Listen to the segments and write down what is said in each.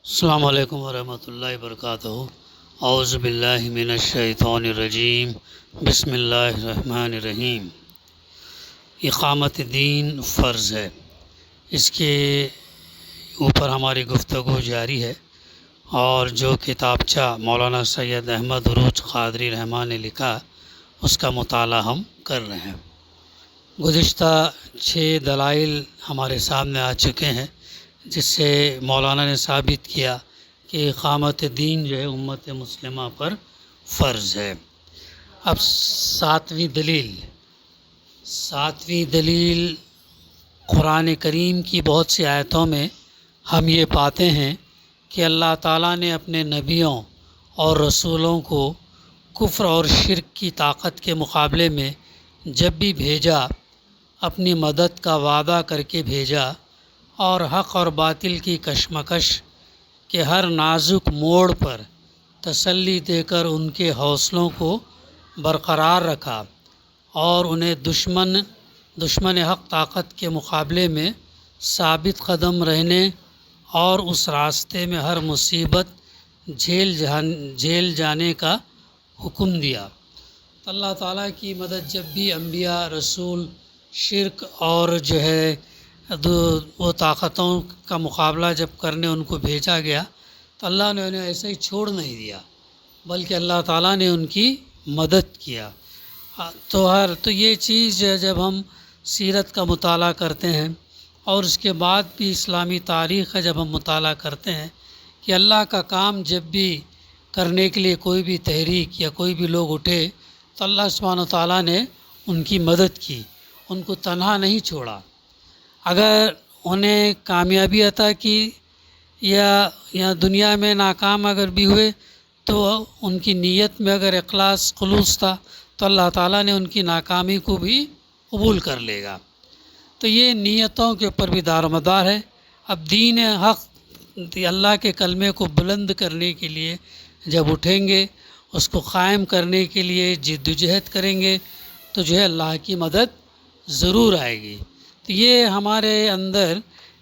السلام علیکم ورحمۃ اللہ وبرکاتہ۔ اعوذ باللہ من الشیطان الرجیم، بسم اللہ الرحمن الرحیم۔ اقامت دین فرض ہے، اس کے اوپر ہماری گفتگو جاری ہے، اور جو کتابچہ مولانا سید احمد عروج قادری رحمٰ نے لکھا اس کا مطالعہ ہم کر رہے ہیں۔ گزشتہ 6 دلائل ہمارے سامنے آ چکے ہیں، جس سے مولانا نے ثابت کیا کہ اقامت دین جو ہے امت مسلمہ پر فرض ہے۔ اب ساتویں دلیل قرآن کریم کی بہت سی آیتوں میں ہم یہ پاتے ہیں کہ اللہ تعالیٰ نے اپنے نبیوں اور رسولوں کو کفر اور شرک کی طاقت کے مقابلے میں جب بھی بھیجا، اپنی مدد کا وعدہ کر کے بھیجا، اور حق اور باطل کی کشمکش کے ہر نازک موڑ پر تسلی دے کر ان کے حوصلوں کو برقرار رکھا، اور انہیں دشمن حق طاقت کے مقابلے میں ثابت قدم رہنے اور اس راستے میں ہر مصیبت جھیل جانے کا حکم دیا۔ تو اللہ تعالیٰ کی مدد جب بھی انبیاء، رسول شرک اور جو ہے وہ طاقتوں کا مقابلہ جب کرنے ان کو بھیجا گیا، تو اللہ نے انہیں ایسے ہی چھوڑ نہیں دیا، بلکہ اللہ تعالیٰ نے ان کی مدد کیا۔ تو یہ چیز جب ہم سیرت کا مطالعہ کرتے ہیں، اور اس کے بعد بھی اسلامی تاریخ کا جب ہم مطالعہ کرتے ہیں کہ اللہ کا کام جب بھی کرنے کے لیے کوئی بھی تحریک یا کوئی بھی لوگ اٹھے، تو اللہ سبحانہ وتعالیٰ نے ان کی مدد کی، ان کو تنہا نہیں چھوڑا۔ اگر انہیں کامیابی عطا کی یا دنیا میں ناکام اگر بھی ہوئے، تو ان کی نیت میں اگر اخلاص خلوص تھا تو اللہ تعالیٰ نے ان کی ناکامی کو بھی قبول کر لے گا۔ تو یہ نیتوں کے اوپر بھی دار و مدار ہے۔ اب دین حق اللہ کے کلمے کو بلند کرنے کے لیے جب اٹھیں گے، اس کو قائم کرنے کے لیے جد و جہد کریں گے، تو جو ہے اللہ کی مدد ضرور آئے گی۔ تو یہ ہمارے اندر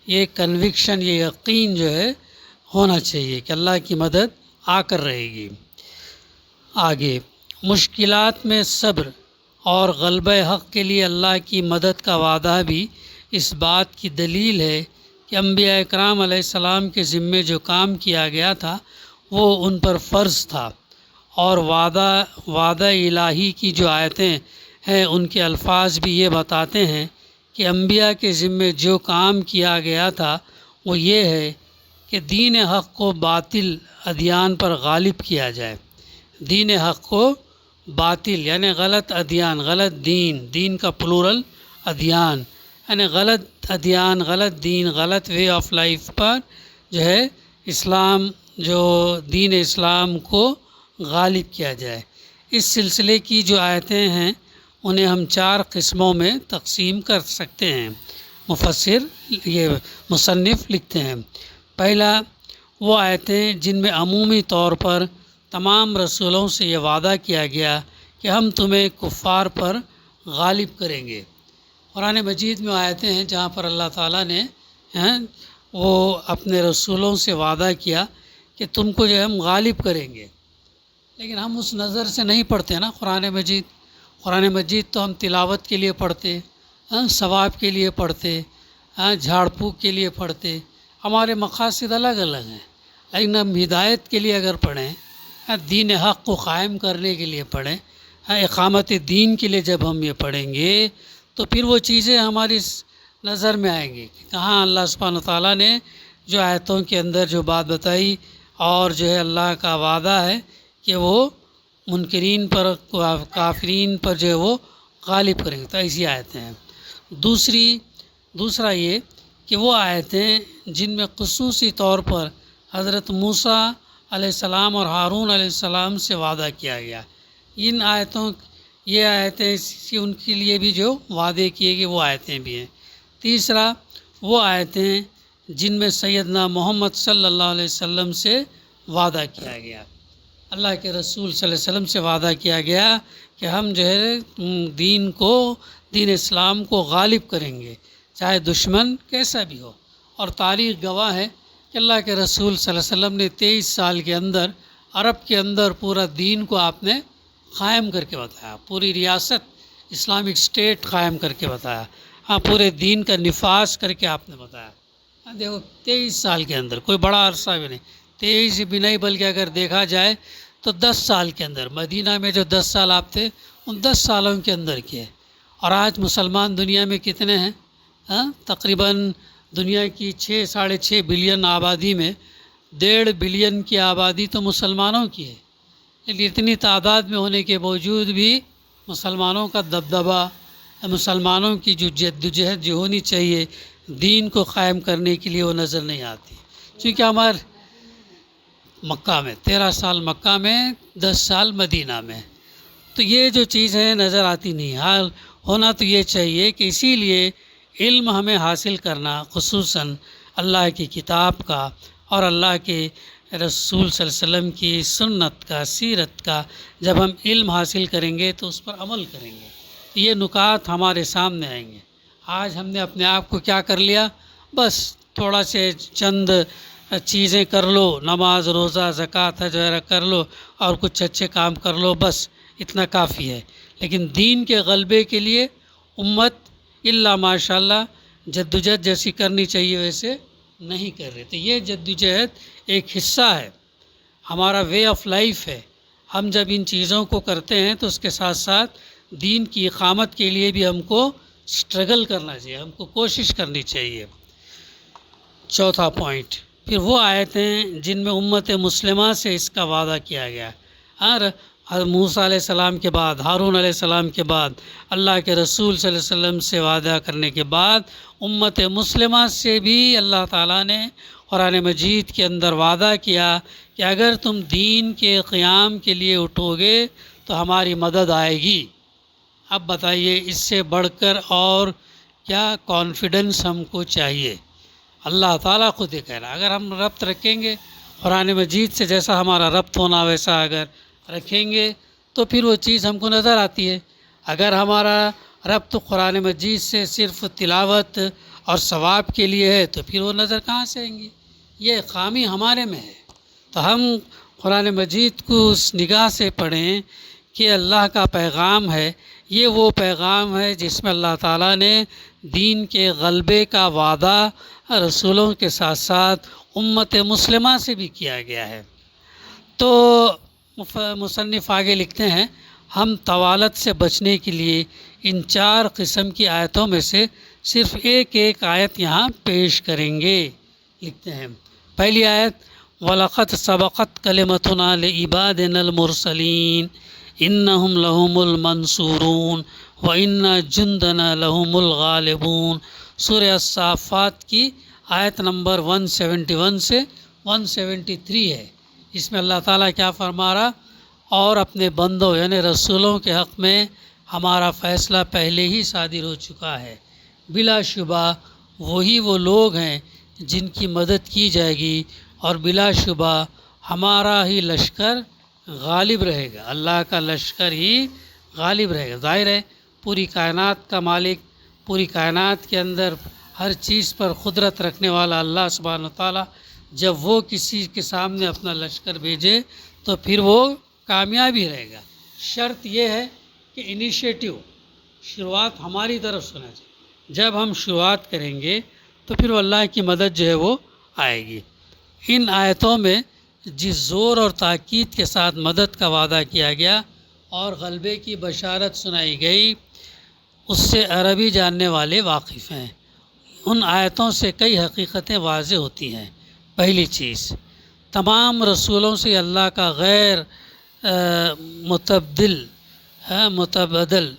یہ کنوکشن، یہ یقین جو ہے ہونا چاہیے کہ اللہ کی مدد آ کر رہے گی۔ آگے مشکلات میں صبر اور غلبہ حق کے لیے اللہ کی مدد کا وعدہ بھی اس بات کی دلیل ہے کہ انبیاء اکرام علیہ السلام کے ذمے جو کام کیا گیا تھا وہ ان پر فرض تھا، اور وعدہ الہی کی جو آیتیں ہیں ان کے الفاظ بھی یہ بتاتے ہیں کہ انبیاء کے ذمے جو کام کیا گیا تھا وہ یہ ہے کہ دین حق کو باطل ادیان پر غالب کیا جائے۔ دین حق کو باطل یعنی غلط ادیان، غلط دین کا پلورل ادیان، یعنی غلط ادیان، غلط دین، غلط وے آف لائف پر جو ہے اسلام، جو دین اسلام کو غالب کیا جائے۔ اس سلسلے کی جو آیتیں ہیں انہیں ہم 4 قسموں میں تقسیم کر سکتے ہیں۔ مصنف لکھتے ہیں، پہلا وہ آیتیں جن میں عمومی طور پر تمام رسولوں سے یہ وعدہ کیا گیا کہ ہم تمہیں کفار پر غالب کریں گے۔ قرآن مجید میں آیتیں ہیں جہاں پر اللہ تعالیٰ نے وہ اپنے رسولوں سے وعدہ کیا کہ تم کو جو ہے ہم غالب کریں گے، لیکن ہم اس نظر سے نہیں پڑھتے نا قرآن مجید تو ہم تلاوت کے لیے پڑھتے، ثواب کے لیے پڑھتے، جھاڑ پھونک کے لیے پڑھتے، ہمارے مقاصد الگ الگ ہیں۔ لیکن ہم ہدایت کے لیے اگر پڑھیں، دین حق کو قائم کرنے کے لیے پڑھیں، اقامت دین کے لیے جب ہم یہ پڑھیں گے تو پھر وہ چیزیں ہماری نظر میں آئیں گی کہ کہاں اللہ سبحانہ تعالیٰ نے جو آیتوں کے اندر جو بات بتائی، اور جو ہے اللہ کا وعدہ ہے کہ وہ منکرین پر، کافرین پر جو ہے وہ غالب کریں گے، تو ایسی آیتیں ہیں۔ دوسرا یہ کہ وہ آیتیں جن میں خصوصی طور پر حضرت موسیٰ علیہ السلام اور ہارون علیہ السلام سے وعدہ کیا گیا، یہ آیتیں ان کے لیے بھی جو وعدے کیے گئے وہ آیتیں بھی ہیں۔ تیسرا وہ آیتیں جن میں سیدنا محمد صلی اللہ علیہ وسلم سے وعدہ کیا گیا، اللہ کے رسول صلی اللہ علیہ وسلم سے وعدہ کیا گیا کہ ہم جو ہے دین اسلام کو غالب کریں گے، چاہے دشمن کیسا بھی ہو۔ اور تاریخ گواہ ہے کہ اللہ کے رسول صلی اللہ علیہ وسلم نے 23 سال کے اندر عرب کے اندر پورا دین کو آپ نے قائم کر کے بتایا، پوری ریاست اسلامک اسٹیٹ قائم کر کے بتایا، ہاں پورے دین کا نفاذ کر کے آپ نے بتایا۔ ہاں دیکھو 23 سال کے اندر، کوئی بڑا عرصہ بھی نہیں، 23 بھی نہیں بلکہ اگر دیکھا جائے تو 10 سال کے اندر، مدینہ میں جو 10 سال آپ تھے ان 10 سالوں کے اندر کیے۔ اور آج مسلمان دنیا میں کتنے ہیں؟ ہاں تقریباً دنیا کی 6.5 بلین آبادی میں 1.5 بلین کی آبادی تو مسلمانوں کی ہے، لیکن اتنی تعداد میں ہونے کے باوجود بھی مسلمانوں کا دبدبا، مسلمانوں کی جو جدوجہد جو ہونی چاہیے دین کو قائم کرنے کے لیے وہ نظر نہیں آتی، چونکہ ہمارے مکہ میں 13 سال مکہ میں، 10 سال مدینہ میں، تو یہ جو چیزیں نظر آتی نہیں۔ حال ہونا تو یہ چاہیے کہ اسی لیے علم ہمیں حاصل کرنا، خصوصاً اللہ کی کتاب کا اور اللہ کے رسول صلی اللہ علیہ وسلم کی سنت کا، سیرت کا، جب ہم علم حاصل کریں گے تو اس پر عمل کریں گے، یہ نکات ہمارے سامنے آئیں گے۔ آج ہم نے اپنے آپ کو کیا کر لیا؟ بس تھوڑا سے چند چیزیں کر لو، نماز روزہ زکوٰۃ حج وغیرہ کر لو اور کچھ اچھے کام کر لو، بس اتنا کافی ہے۔ لیکن دین کے غلبے کے لیے امت الا ماشاء اللہ جدوجہد جیسی کرنی چاہیے ویسے نہیں کر رہے، تو یہ جدوجہد ایک حصہ ہے، ہمارا وے آف لائف ہے۔ ہم جب ان چیزوں کو کرتے ہیں تو اس کے ساتھ ساتھ دین کی اقامت کے لیے بھی ہم کو اسٹرگل کرنا چاہیے، ہم کو کوشش کرنی چاہیے۔ چوتھا پوائنٹ، پھر وہ آیتیں جن میں امت مسلمہ سے اس کا وعدہ کیا گیا ہے۔ موسیٰ علیہ السلام کے بعد، ہارون علیہ السلام کے بعد، اللہ کے رسول صلی اللہ علیہ وسلم سے وعدہ کرنے کے بعد امت مسلمہ سے بھی اللہ تعالیٰ نے قرآن مجید کے اندر وعدہ کیا کہ اگر تم دین کے قیام کے لیے اٹھو گے تو ہماری مدد آئے گی۔ اب بتائیے اس سے بڑھ کر اور کیا کانفیڈنس ہم کو چاہیے؟ اللہ تعالیٰ خود یہ کہہ رہا ہے اگر ہم ربط رکھیں گے قرآن مجید سے، جیسا ہمارا ربط ہونا ویسا اگر رکھیں گے تو پھر وہ چیز ہم کو نظر آتی ہے۔ اگر ہمارا ربط قرآن مجید سے صرف تلاوت اور ثواب کے لیے ہے تو پھر وہ نظر کہاں سے آئیں گی؟ یہ خامی ہمارے میں ہے، تو ہم قرآن مجید کو اس نگاہ سے پڑھیں کہ اللہ کا پیغام ہے، یہ وہ پیغام ہے جس میں اللہ تعالیٰ نے دین کے غلبے کا وعدہ رسولوں کے ساتھ ساتھ امت مسلمہ سے بھی کیا گیا ہے۔ تو مصنف آگے لکھتے ہیں ہم طوالت سے بچنے کے لیے ان 4 قسم کی آیتوں میں سے صرف ایک آیت یہاں پیش کریں گے۔ لکھتے ہیں پہلی آیت وَلَقَدْ سَبَقَتْ كَلِمَتُنَا لِعِبَادِنَا الْمُرْسَلِينَ إِنَّهُمْ لَهُمُ الْمَنْصُورُونَ وَإِنَّ جُنْدَنَا لَهُمُ الْغَالِبُونَ۔ سورہ الصافات کی آیت نمبر 171 سے 173 ہے۔ اس میں اللہ تعالیٰ کیا فرما رہا؟ اور اپنے بندوں یعنی رسولوں کے حق میں ہمارا فیصلہ پہلے ہی صادر ہو چکا ہے، بلا شبہ وہی وہ لوگ ہیں جن کی مدد کی جائے گی اور بلا شبہ ہمارا ہی لشکر غالب رہے گا، اللہ کا لشکر ہی غالب رہے گا۔ ظاہر ہے پوری کائنات کا مالک، پوری کائنات کے اندر ہر چیز پر قدرت رکھنے والا اللہ سبحانہ و تعالیٰ جب وہ کسی کے سامنے اپنا لشکر بھیجے تو پھر وہ کامیاب ہی رہے گا۔ شرط یہ ہے کہ انیشیٹو، شروعات ہماری طرف سے ہونا چاہیے۔ جب ہم شروعات کریں گے تو پھر وہ اللہ کی مدد جو ہے وہ آئے گی۔ ان آیتوں میں جس زور اور تاکید کے ساتھ مدد کا وعدہ کیا گیا اور غلبے کی بشارت سنائی گئی اس سے عربی جاننے والے واقف ہیں۔ ان آیتوں سے کئی حقیقتیں واضح ہوتی ہیں۔ پہلی چیز، تمام رسولوں سے اللہ کا غیر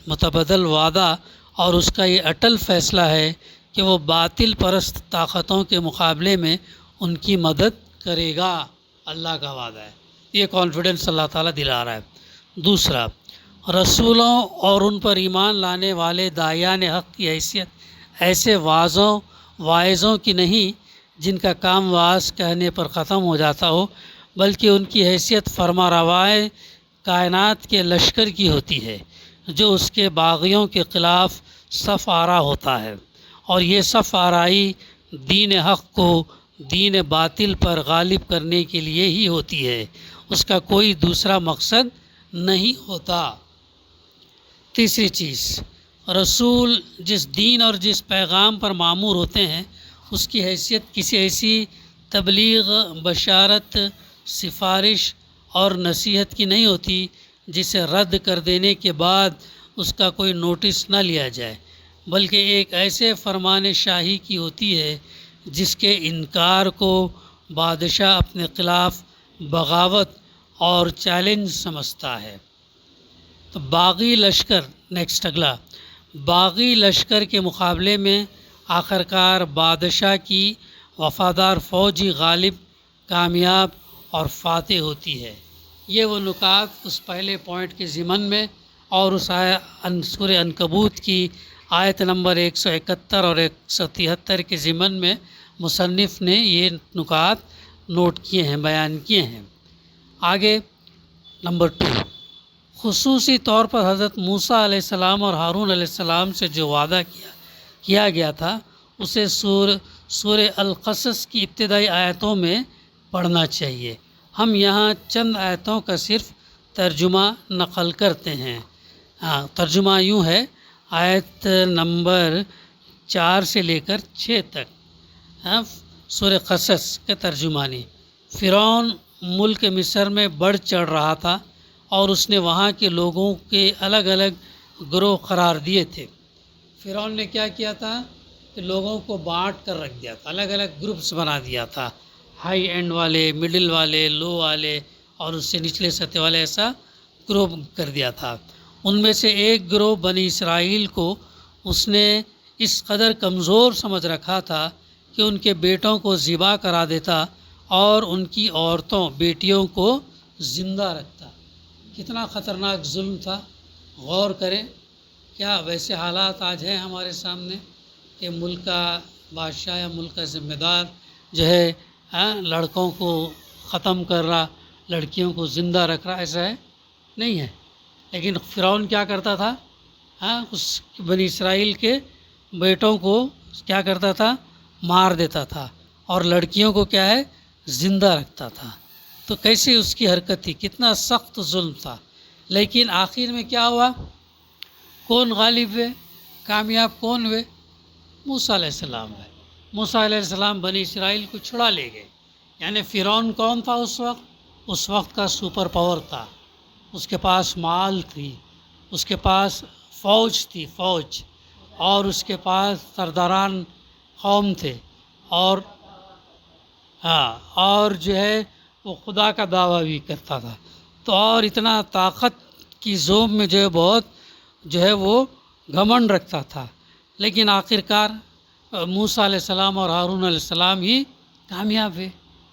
متبدل وعدہ اور اس کا یہ اٹل فیصلہ ہے کہ وہ باطل پرست طاقتوں کے مقابلے میں ان کی مدد کرے گا۔ اللہ کا وعدہ ہے، یہ کانفیڈنس اللہ تعالیٰ دلا رہا ہے۔ دوسرا، رسولوں اور ان پر ایمان لانے والے داعیان حق کی حیثیت ایسے واعظوں کی نہیں جن کا کام واعظ کہنے پر ختم ہو جاتا ہو، بلکہ ان کی حیثیت فرما روائے کائنات کے لشکر کی ہوتی ہے جو اس کے باغیوں کے خلاف صف آرا ہوتا ہے، اور یہ صف آرائی دین حق کو دین باطل پر غالب کرنے کے لیے ہی ہوتی ہے، اس کا کوئی دوسرا مقصد نہیں ہوتا۔ تیسری چیز، رسول جس دین اور جس پیغام پر مامور ہوتے ہیں اس کی حیثیت کسی ایسی تبلیغ، بشارت، سفارش اور نصیحت کی نہیں ہوتی جسے رد کر دینے کے بعد اس کا کوئی نوٹس نہ لیا جائے، بلکہ ایک ایسے فرمان شاہی کی ہوتی ہے جس کے انکار کو بادشاہ اپنے خلاف بغاوت اور چیلنج سمجھتا ہے۔ تو باغی لشکر، نیکسٹ اگلا، باغی لشکر کے مقابلے میں آخرکار بادشاہ کی وفادار فوج ہی غالب، کامیاب اور فاتح ہوتی ہے۔ یہ وہ نکات اس پہلے پوائنٹ کے ضمن میں اور اس سورہ عنکبوت کی آیت نمبر 171 اور 173 کے ضمن میں مصنف نے یہ نکات نوٹ کیے ہیں، بیان کیے ہیں۔ آگے نمبر 2، خصوصی طور پر حضرت موسیٰ علیہ السلام اور ہارون علیہ السلام سے جو وعدہ کیا گیا تھا اسے سورہ القصص کی ابتدائی آیتوں میں پڑھنا چاہیے۔ ہم یہاں چند آیتوں کا صرف ترجمہ نقل کرتے ہیں۔ ترجمہ یوں ہے، آیت نمبر 4 سے لے کر 6 تک سورہ قصص کا ترجمانی۔ فرعون ملک مصر میں بڑھ چڑھ رہا تھا اور اس نے وہاں کے لوگوں کے الگ الگ گروہ قرار دیے تھے۔ فرعون نے کیا کیا تھا کہ لوگوں کو بانٹ کر رکھ دیا تھا، الگ الگ گروپس بنا دیا تھا، ہائی اینڈ والے، مڈل والے، لو والے اور اس سے نچلے سطح والے، ایسا گروپ کر دیا تھا۔ ان میں سے ایک گروہ بنی اسرائیل کو اس نے اس قدر کمزور سمجھ رکھا تھا کہ ان کے بیٹوں کو ذبح کرا دیتا اور ان کی عورتوں، بیٹیوں کو زندہ رکھتا۔ کتنا خطرناک ظلم تھا، غور کریں۔ کیا ویسے حالات آج ہیں ہمارے سامنے کہ ملک کا بادشاہ یا ملک کا ذمہ دار جو ہے لڑکوں کو ختم کر رہا، لڑکیوں کو زندہ رکھ رہا؟ ایسا ہے نہیں ہے۔ لیکن فرعون کیا کرتا تھا، اس بنی اسرائیل کے بیٹوں کو کیا کرتا تھا، مار دیتا تھا، اور لڑکیوں کو کیا ہے، زندہ رکھتا تھا۔ تو کیسی اس کی حرکت تھی، کتنا سخت ظلم تھا۔ لیکن آخر میں کیا ہوا، کون غالب ہوئے، کامیاب کون ہوئے؟ موسیٰ علیہ السلام ہے۔ موسیٰ علیہ السلام بنی اسرائیل کو چھڑا لے گئے۔ یعنی فرعون کون تھا اس وقت کا سپر پاور تھا، اس کے پاس مال تھی، اس کے پاس فوج تھی، فوج، اور اس کے پاس سرداران قوم تھے، اور جو ہے وہ خدا کا دعویٰ بھی کرتا تھا۔ تو اور اتنا طاقت کی زوم میں جو ہے بہت جو ہے وہ گھمنڈ رکھتا تھا۔ لیکن آخرکار موسیٰ علیہ السلام اور ہارون علیہ السلام ہی کامیاب ہوئے۔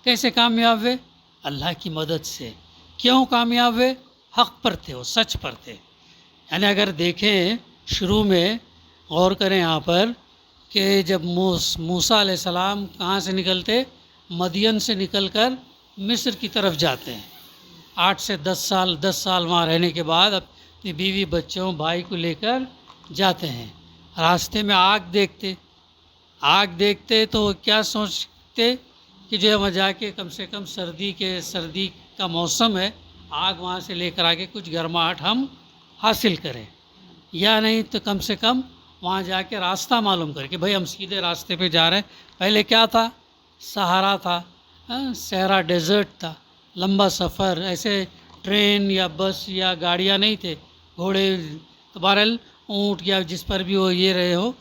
کیسے کامیاب ہوئے؟ اللہ کی مدد سے۔ کیوں کامیاب ہوئے؟ حق پر تھے، وہ سچ پر تھے۔ یعنی اگر دیکھیں شروع میں، غور کریں یہاں پر کہ جب موسیٰ علیہ السلام کہاں سے نکلتے، مدین سے نکل کر مصر کی طرف جاتے ہیں، 8 سے 10 سال وہاں رہنے کے بعد اپنی بیوی بچوں بھائی کو لے کر جاتے ہیں۔ راستے میں آگ دیکھتے تو کیا سوچتے کہ جو ہے وہاں جا کے کم سے کم سردی کا موسم ہے، آگ وہاں سے لے کر آگے کچھ گرماہٹ ہم حاصل کریں، یا نہیں تو کم سے کم وہاں جا کے راستہ معلوم کریں کہ بھئی ہم سیدھے راستے پہ جا رہے ہیں۔ پہلے کیا تھا، صحرا تھا، صحرا ڈیزرٹ تھا، لمبا سفر، ایسے ٹرین یا بس یا گاڑیاں نہیں تھے، گھوڑے، تو بہرحال اونٹ یا جس پر بھی وہ یہ رہے ہو،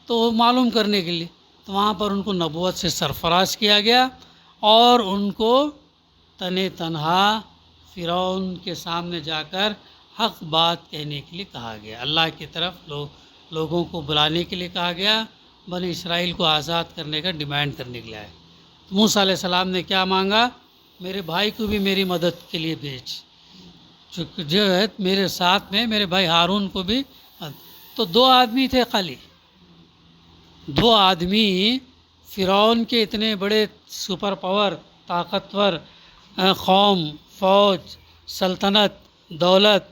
تو وہ معلوم کرنے کے لیے تو وہاں پر ان کو نبوت سے سرفراز کیا گیا اور ان کو تنہا فرعون کے سامنے جا کر حق بات کہنے کے لیے کہا گیا، اللہ کی طرف لوگوں کو بلانے کے لیے کہا گیا، بنی اسرائیل کو آزاد کرنے کا ڈیمانڈ کرنے کے لیے آئے۔ موسیٰ علیہ السلام نے کیا مانگا، میرے بھائی کو بھی میری مدد کے لیے بھیج، جو ہے میرے ساتھ میں میرے بھائی ہارون کو بھی۔ تو 2 آدمی تھے، خالی 2 آدمی فرعون کے اتنے بڑے سپر پاور، طاقتور قوم، فوج، سلطنت، دولت،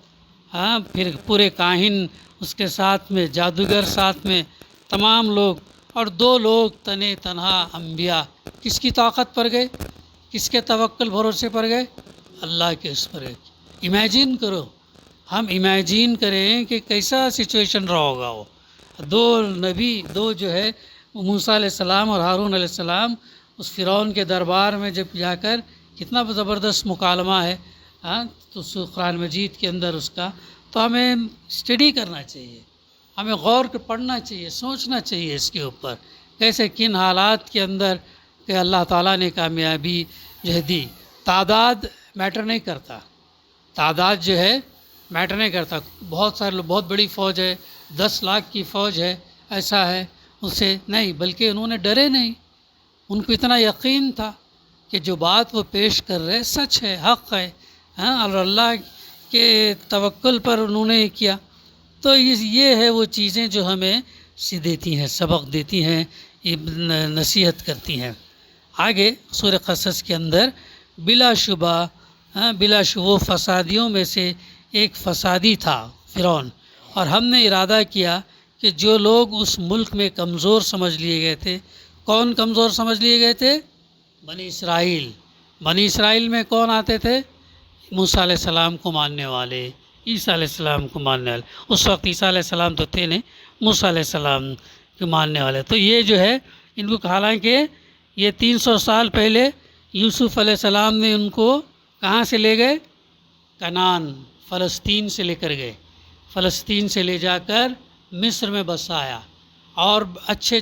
پھر پورے کاہن اس کے ساتھ میں، جادوگر ساتھ میں، تمام لوگ اور دو لوگ تنے تنہا انبیاء کس کی طاقت پر گئے، کس کے توکل بھروسے پر گئے، اللہ کے اس پر گئے۔ امیجن کرو، ہم امیجن کریں کہ کیسا سچویشن رہا ہوگا وہ دو نبی، دو جو ہے موسیٰ علیہ السلام اور ہارون علیہ السلام اس فرعون کے دربار میں جب جا کر، کتنا زبردست مکالمہ ہے ہاں تو قرآن مجید کے اندر اس کا، تو ہمیں اسٹڈی کرنا چاہیے، ہمیں غور کر پڑھنا چاہیے، سوچنا چاہیے اس کے اوپر کیسے کن حالات کے اندر کہ اللہ تعالیٰ نے کامیابی جو ہے دی۔ تعداد میٹر نہیں کرتا، تعداد جو ہے میٹر نہیں کرتا، بہت سارے لوگ، بہت بڑی فوج ہے، 10 لاکھ کی فوج ہے، ایسا ہے اسے نہیں، بلکہ انہوں نے ڈرے نہیں، ان کو اتنا یقین تھا کہ جو بات وہ پیش کر رہے سچ ہے، حق ہے ہاں، اور اللہ کے توکل پر انہوں نے کیا۔ تو یہ ہے وہ چیزیں جو ہمیں دیتی ہیں، سبق دیتی ہیں، نصیحت کرتی ہیں۔ آگے سورہ قصص کے اندر بلا شبہ بلا شبہ وہ فسادیوں میں سے ایک فسادی تھا فرعون، اور ہم نے ارادہ کیا کہ جو لوگ اس ملک میں کمزور سمجھ لیے گئے تھے، کون کمزور سمجھ لیے گئے تھے؟ بنی اسرائیل۔ بنی اسرائیل میں کون آتے تھے؟ موسیٰ علیہ السلام کو ماننے والے، عیسیٰ علیہ السلام کو ماننے والے۔ اس وقت عیسیٰ علیہ السلام تو تھے نہیں، موسیٰ علیہ السلام کو ماننے والے۔ تو یہ جو ہے ان کو، حالانکہ یہ 300 سال پہلے یوسف علیہ السلام نے ان کو کہاں سے لے گئے؟ کنعان، فلسطین سے لے کر گئے، فلسطین سے لے جا کر مصر میں بسایا، اور اچھے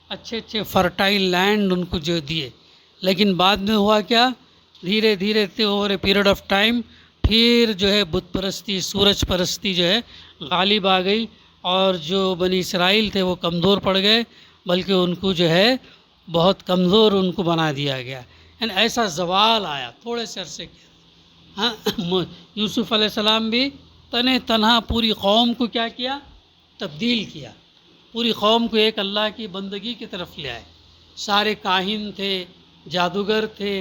اچھے فرٹائل لینڈ ان کو جو دیے۔ لیکن بعد میں ہوا کیا؟ دھیرے دھیرے over a period of time پھر جو ہے بت پرستی، سورج پرستی جو ہے غالب آ گئی، اور جو بنی اسرائیل تھے وہ کمزور پڑ گئے، بلکہ ان کو جو ہے بہت کمزور ان کو بنا دیا گیا۔ یعنی ایسا زوال آیا تھوڑے سے عرصے کے ہاں۔ یوسف علیہ السلام بھی تنہا پوری قوم کو کیا کیا؟ تبدیل کیا، پوری قوم کو ایک اللہ کی بندگی کی طرف لے آئے۔ سارے کاہن تھے، جادوگر تھے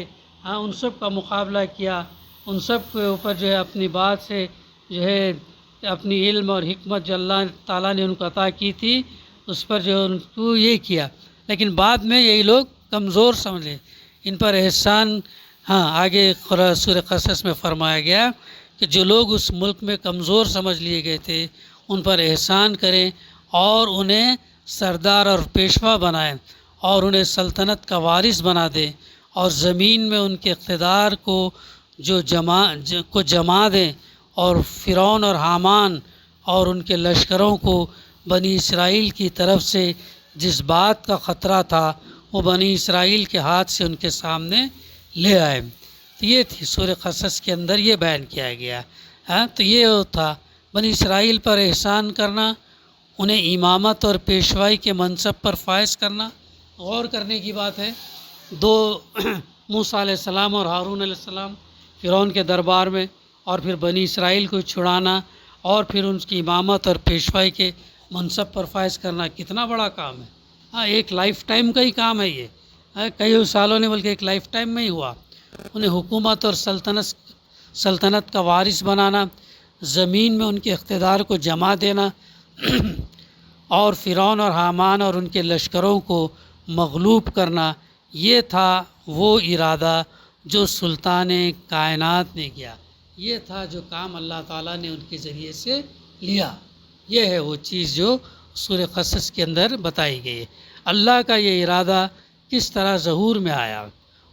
ہاں، ان سب کا مقابلہ کیا، ان سب کے اوپر جو ہے اپنی بات سے جو ہے اپنی علم اور حکمت جو اللہ تعالیٰ نے ان کو عطا کی تھی اس پر جو ان کو یہ کیا۔ لیکن بعد میں یہی لوگ کمزور سمجھے، ان پر احسان ہاں آگے سورہ قصص میں فرمایا گیا کہ جو لوگ اس ملک میں کمزور سمجھ لیے گئے تھے ان پر احسان کریں، اور انہیں سردار اور پیشوا بنائیں، اور انہیں سلطنت کا وارث بنا دیں، اور زمین میں ان کے اقتدار کو جما دیں، اور فرعون اور حامان اور ان کے لشکروں کو بنی اسرائیل کی طرف سے جس بات کا خطرہ تھا وہ بنی اسرائیل کے ہاتھ سے ان کے سامنے لے آئے۔ تو یہ تھی سورہ قصص کے اندر یہ بیان کیا گیا ہاں۔ تو یہ تھا بنی اسرائیل پر احسان کرنا، انہیں امامت اور پیشوائی کے منصب پر فائز کرنا۔ غور کرنے کی بات ہے، دو موسیٰ علیہ السلام اور ہارون علیہ السلام فرعون کے دربار میں، اور پھر بنی اسرائیل کو چھڑانا، اور پھر ان کی امامت اور پیشوائی کے منصب پر فائز کرنا، کتنا بڑا کام ہے ہاں۔ ایک لائف ٹائم کا ہی کام ہے یہ، کئی سالوں نے بلکہ ایک لائف ٹائم میں ہی ہوا۔ انہیں حکومت اور سلطنت کا وارث بنانا، زمین میں ان کے اقتدار کو جما دینا، اور فرعون اور حامان اور ان کے لشکروں کو مغلوب کرنا، یہ تھا وہ ارادہ جو سلطان کائنات نے کیا، یہ تھا جو کام اللہ تعالیٰ نے ان کے ذریعے سے لیا۔ یہ ہے وہ چیز جو سورہ قصص کے اندر بتائی گئی ہے۔ اللہ کا یہ ارادہ کس طرح ظہور میں آیا،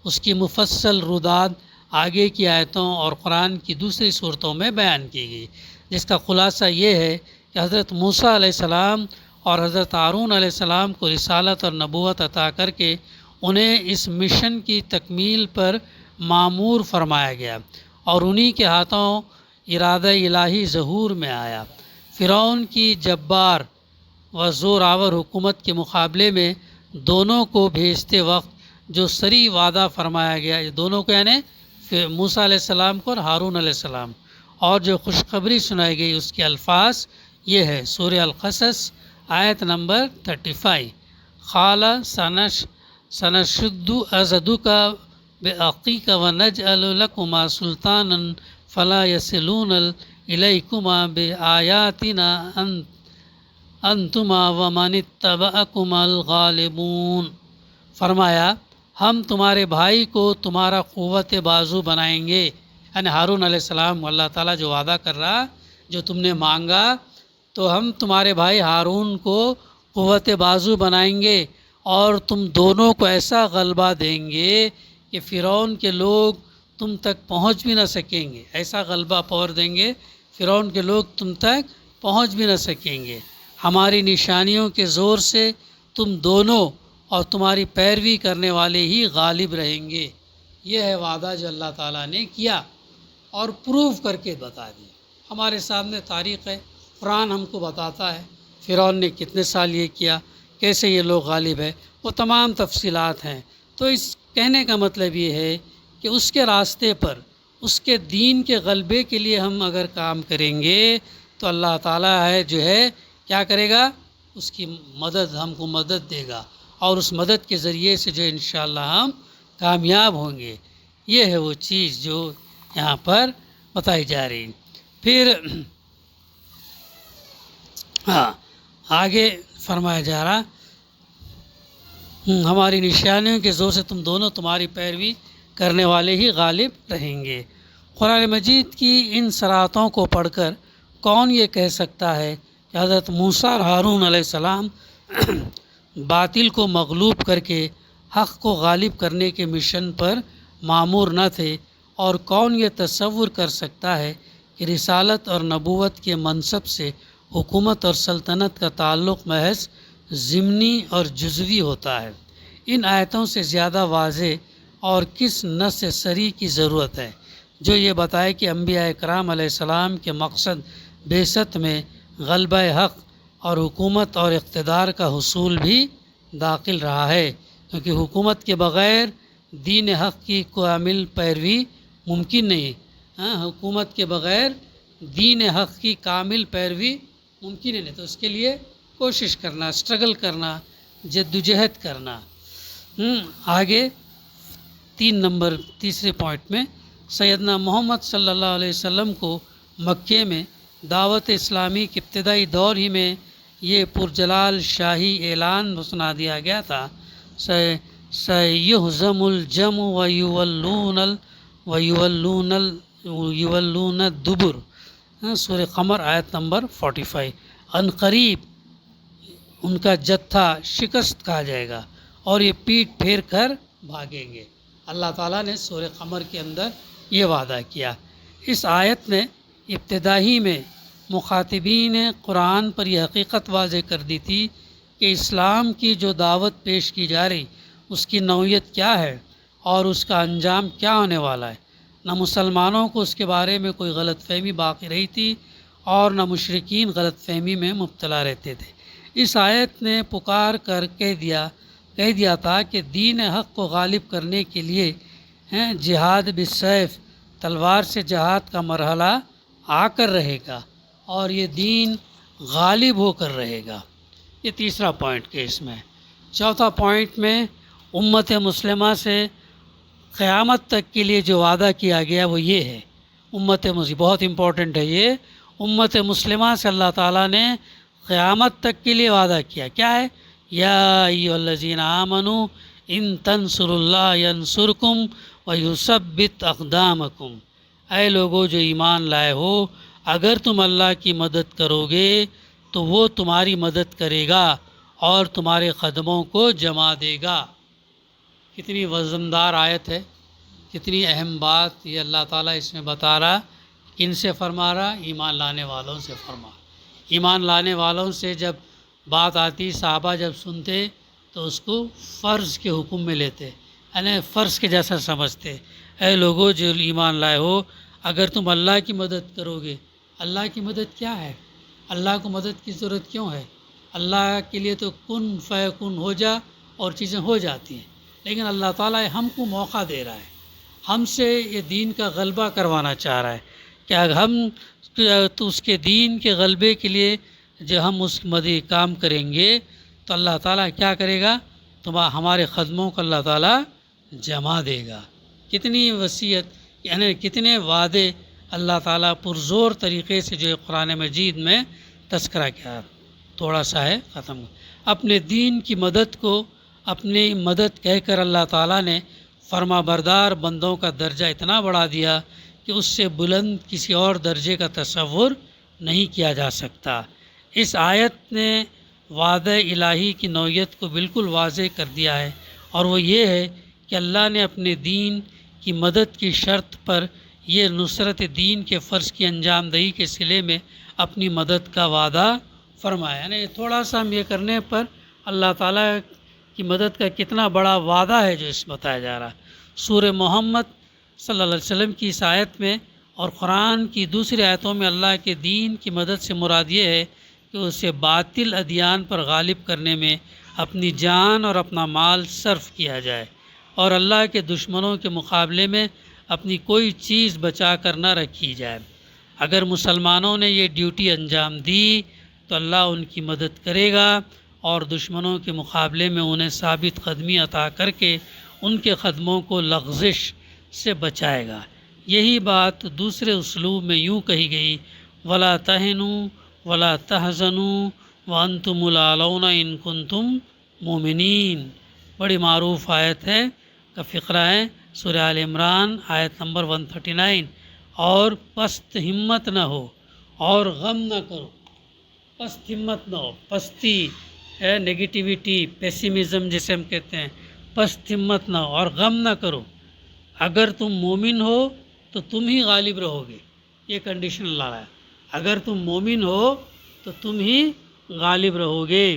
اس کی مفصل رداد آگے کی آیتوں اور قرآن کی دوسری صورتوں میں بیان کی گئی، جس کا خلاصہ یہ ہے کہ حضرت موسیٰ علیہ السلام اور حضرت ہارون علیہ السلام کو رسالت اور نبوت عطا کر کے انہیں اس مشن کی تکمیل پر مامور فرمایا گیا، اور انہی کے ہاتھوں ارادہ الہی ظہور میں آیا۔ فرعون کی جبار و زور آور حکومت کے مقابلے میں دونوں کو بھیجتے وقت جو صریح وعدہ فرمایا گیا، یہ دونوں کو یعنی موسیٰ علیہ السلام کو اور ہارون علیہ السلام، اور جو خوشخبری سنائی گئی اس کے الفاظ یہ ہے۔ سورہ القصص آیت نمبر 35، قال سنشد عضدک بعقیک ونجعل لکما سلطانا فلا یصلون الیکما بآیاتنا انتما ومن اتبعکم الغالبون، فرمایا ہم تمہارے بھائی کو تمہارا قوت بازو بنائیں گے، یعنی ہارون علیہ السلام اللہ تعالیٰ جو وعدہ کر رہا، جو تم نے مانگا، تو ہم تمہارے بھائی ہارون کو قوت بازو بنائیں گے اور تم دونوں کو ایسا غلبہ دیں گے کہ فرعون کے لوگ تم تک پہنچ بھی نہ سکیں گے، ایسا غلبہ پور دیں گے فرعون کے لوگ تم تک پہنچ بھی نہ سکیں گے، ہماری نشانیوں کے زور سے تم دونوں اور تمہاری پیروی کرنے والے ہی غالب رہیں گے۔ یہ ہے وعدہ جو اللہ تعالیٰ نے کیا اور پروف کر کے بتا دیا۔ ہمارے سامنے تاریخ ہے، قرآن ہم کو بتاتا ہے فرعون نے کتنے سال یہ کیا، کیسے یہ لوگ غالب ہے، وہ تمام تفصیلات ہیں۔ تو اس کہنے کا مطلب یہ ہے کہ اس کے راستے پر، اس کے دین کے غلبے کے لیے ہم اگر کام کریں گے تو اللہ تعالیٰ ہے جو ہے کیا کرے گا، اس کی مدد، ہم کو مدد دے گا اور اس مدد کے ذریعے سے جو انشاءاللہ ہم کامیاب ہوں گے۔ یہ ہے وہ چیز جو یہاں پر بتائی جا رہی۔ پھر آگے فرمایا جا رہا، ہماری نشانیوں کے زور سے تم دونوں تمہاری پیروی کرنے والے ہی غالب رہیں گے۔ قرآن مجید کی ان صراحتوں کو پڑھ کر کون یہ کہہ سکتا ہے کہ حضرت موسیٰ اور ہارون علیہ السلام باطل کو مغلوب کر کے حق کو غالب کرنے کے مشن پر مامور نہ تھے، اور کون یہ تصور کر سکتا ہے کہ رسالت اور نبوت کے منصب سے حکومت اور سلطنت کا تعلق محض ضمنی اور جزوی ہوتا ہے۔ ان آیتوں سے زیادہ واضح اور کس نص صریح کی ضرورت ہے جو یہ بتائے کہ انبیاء اکرام علیہ السلام کے مقصد بعثت میں غلبہ حق اور حکومت اور اقتدار کا حصول بھی داخل رہا ہے، کیونکہ حکومت کے بغیر دین حق کی کامل پیروی ممکن نہیں۔ حکومت کے بغیر دین حق کی کامل پیروی ممکن ہی نہیں، تو اس کے لیے کوشش کرنا، اسٹرگل کرنا، جدوجہد کرنا۔ آگے تیسرے پوائنٹ میں سیدنا محمد صلی اللہ علیہ وسلم کو مکے میں دعوت اسلامی کے ابتدائی دور ہی میں یہ پرجلال شاہی اعلان سنا دیا گیا تھا، سَيُهْزَمُ الْجَمْعُ وَيُوَلُّونَ الدُّبُرَ، سورہ قمر آیت نمبر 45۔ ان قریب ان کا جتھا شکست کھا جائے گا اور یہ پیٹ پھیر کر بھاگیں گے۔ اللہ تعالیٰ نے سورہ قمر کے اندر یہ وعدہ کیا۔ اس آیت نے ابتدائی میں مخاطبین قرآن پر یہ حقیقت واضح کر دی تھی کہ اسلام کی جو دعوت پیش کی جا رہی اس کی نوعیت کیا ہے اور اس کا انجام کیا ہونے والا ہے۔ نہ مسلمانوں کو اس کے بارے میں کوئی غلط فہمی باقی رہی تھی اور نہ مشرکین غلط فہمی میں مبتلا رہتے تھے۔ اس آیت نے پکار کر کہہ دیا تھا کہ دین حق کو غالب کرنے کے لیے جہاد بالسیف، تلوار سے جہاد کا مرحلہ آ کر رہے گا اور یہ دین غالب ہو کر رہے گا۔ یہ تیسرا پوائنٹ کہ اس میں چوتھا پوائنٹ میں امت مسلمہ سے قیامت تک کے لیے جو وعدہ کیا گیا وہ یہ ہے، بہت امپورٹنٹ ہے یہ، امت مسلمہ سے اللہ تعالیٰ نے قیامت تک کے لیے وعدہ کیا۔ کیا ہے؟ یا ایھا الذین آمنوا ان تنصروا اللہ ینصرکم ویثبت اقدامکم، اے لوگو جو ایمان لائے ہو، اگر تم اللہ کی مدد کرو گے تو وہ تمہاری مدد کرے گا اور تمہارے قدموں کو جما دے گا۔ کتنی وزندار آیت ہے، کتنی اہم بات یہ اللہ تعالیٰ اس میں بتا رہا۔ کن سے فرما رہا؟ ایمان لانے والوں سے فرما۔ ایمان لانے والوں سے جب بات آتی، صحابہ جب سنتے تو اس کو فرض کے حکم میں لیتے، یعنی فرض کے جیسا سمجھتے۔ اے لوگو جو ایمان لائے ہو، اگر تم اللہ کی مدد کرو گے، اللہ کی مدد کیا ہے؟ اللہ کو مدد کی ضرورت کیوں ہے؟ اللہ کے لیے تو کن فیکن ہو جا اور چیزیں ہو جاتی ہیں، لیکن اللہ تعالیٰ ہم کو موقع دے رہا ہے، ہم سے یہ دین کا غلبہ کروانا چاہ رہا ہے کہ اگر ہم تو اس کے دین کے غلبے کے لیے جو ہم اس مدی کام کریں گے تو اللہ تعالیٰ کیا کرے گا؟ ہمارے قدموں کو اللہ تعالیٰ جما دے گا۔ کتنی وصیت، یعنی کتنے وعدے اللہ تعالیٰ پرزور طریقے سے جو قرآن مجید میں تذکرہ کیا۔ تھوڑا سا ہے ختم. اپنے دین کی مدد کو اپنی مدد کہہ کر اللہ تعالیٰ نے فرما بردار بندوں کا درجہ اتنا بڑھا دیا کہ اس سے بلند کسی اور درجے کا تصور نہیں کیا جا سکتا. اس آیت نے وعدہ الہی کی نوعیت کو بالکل واضح کر دیا ہے، اور وہ یہ ہے کہ اللہ نے اپنے دین کی مدد کی شرط پر یہ نصرت دین کے فرض کی انجام دہی کے صلے میں اپنی مدد کا وعدہ فرمایا. یعنی تھوڑا سا ہم یہ کرنے پر اللہ تعالیٰ کی مدد کا کتنا بڑا وعدہ ہے جو اس بتایا جا رہا. سورہ محمد صلی اللہ علیہ وسلم کی اس آیت میں اور قرآن کی دوسری آیتوں میں اللہ کے دین کی مدد سے مراد یہ ہے کہ اسے باطل ادیان پر غالب کرنے میں اپنی جان اور اپنا مال صرف کیا جائے، اور اللہ کے دشمنوں کے مقابلے میں اپنی کوئی چیز بچا کر نہ رکھی جائے. اگر مسلمانوں نے یہ ڈیوٹی انجام دی تو اللہ ان کی مدد کرے گا اور دشمنوں کے مقابلے میں انہیں ثابت قدمی عطا کر کے ان کے قدموں کو لغزش سے بچائے گا. یہی بات دوسرے اسلوب میں یوں کہی گئی، وَلَا تَهِنُوا وَلَا تَحْزَنُوا وَأَنْتُمُ الْأَعْلَوْنَ إِن كُنتُم مُؤْمِنِينَ. بڑی معروف آیت ہے کا فقرہ ہے سورہ آل عمران آیت نمبر 139. اور پست ہمت نہ ہو اور غم نہ کرو. پست ہمت نہ ہو، پستی ہے نگیٹیوٹی، پیسیمزم جسے ہم کہتے ہیں. پست ہمت نہ ہو اور غم نہ کرو، اگر تم مومن ہو تو تم ہی غالب رہو گے. یہ کنڈیشن اللہ ہے، اگر تم مومن ہو تو تم ہی غالب رہو گے.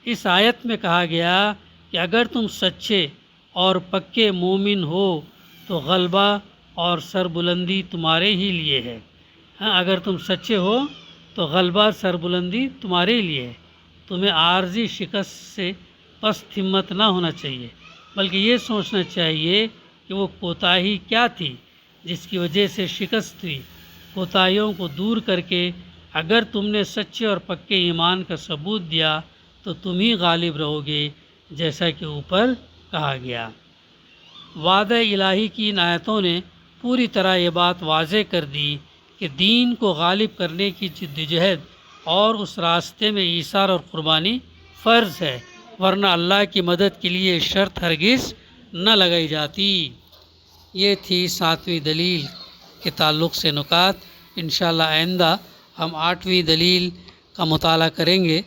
اس آیت میں کہا گیا کہ اگر تم سچے اور پکے مومن ہو تو غلبہ اور سربلندی تمہارے ہی لیے ہے. ہاں، اگر تم سچے ہو تو غلبہ سربلندی تمہارے لیے ہے. تمہیں عارضی شکست سے پست ہمت نہ ہونا چاہیے، بلکہ یہ سوچنا چاہیے کہ وہ کوتاہی کیا تھی جس کی وجہ سے شکست ہوئی. کوتاہیوں کو دور کر کے اگر تم نے سچے اور پکے ایمان کا ثبوت دیا تو تم ہی غالب رہو گے، جیسا کہ اوپر کہا گیا. وعدہ الہی کی ان آیتوں نے پوری طرح یہ بات واضح کر دی کہ دین کو غالب کرنے کی جدوجہد اور اس راستے میں ایثار اور قربانی فرض ہے، ورنہ اللہ کی مدد کے لیے شرط ہرگز نہ لگائی جاتی. یہ تھی 7ویں دلیل کے تعلق سے نکات. انشاءاللہ آئندہ ہم 8ویں دلیل کا مطالعہ کریں گے.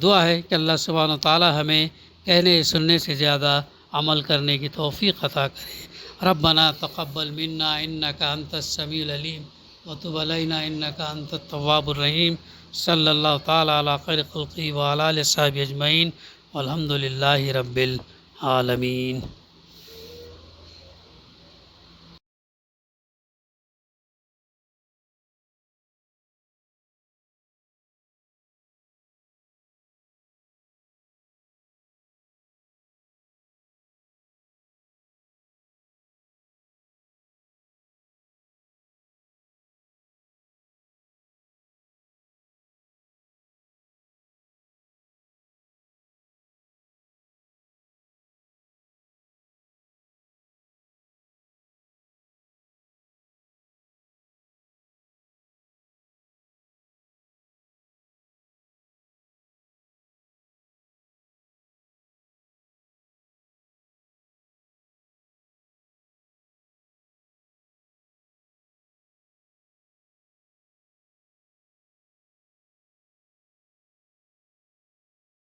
دعا ہے کہ اللہ سبحانہ و تعالی ہمیں کہنے سننے سے زیادہ عمل کرنے کی توفیق عطا کرے. ربنا تقبل منا انک انت السمیع العلیم وتب علینا انک انت التواب الرحیم. صلی اللہ تعالی علی خیر خلقہ وعلی آلہ وصحبہ اجمعین والحمد للہ رب العالمین.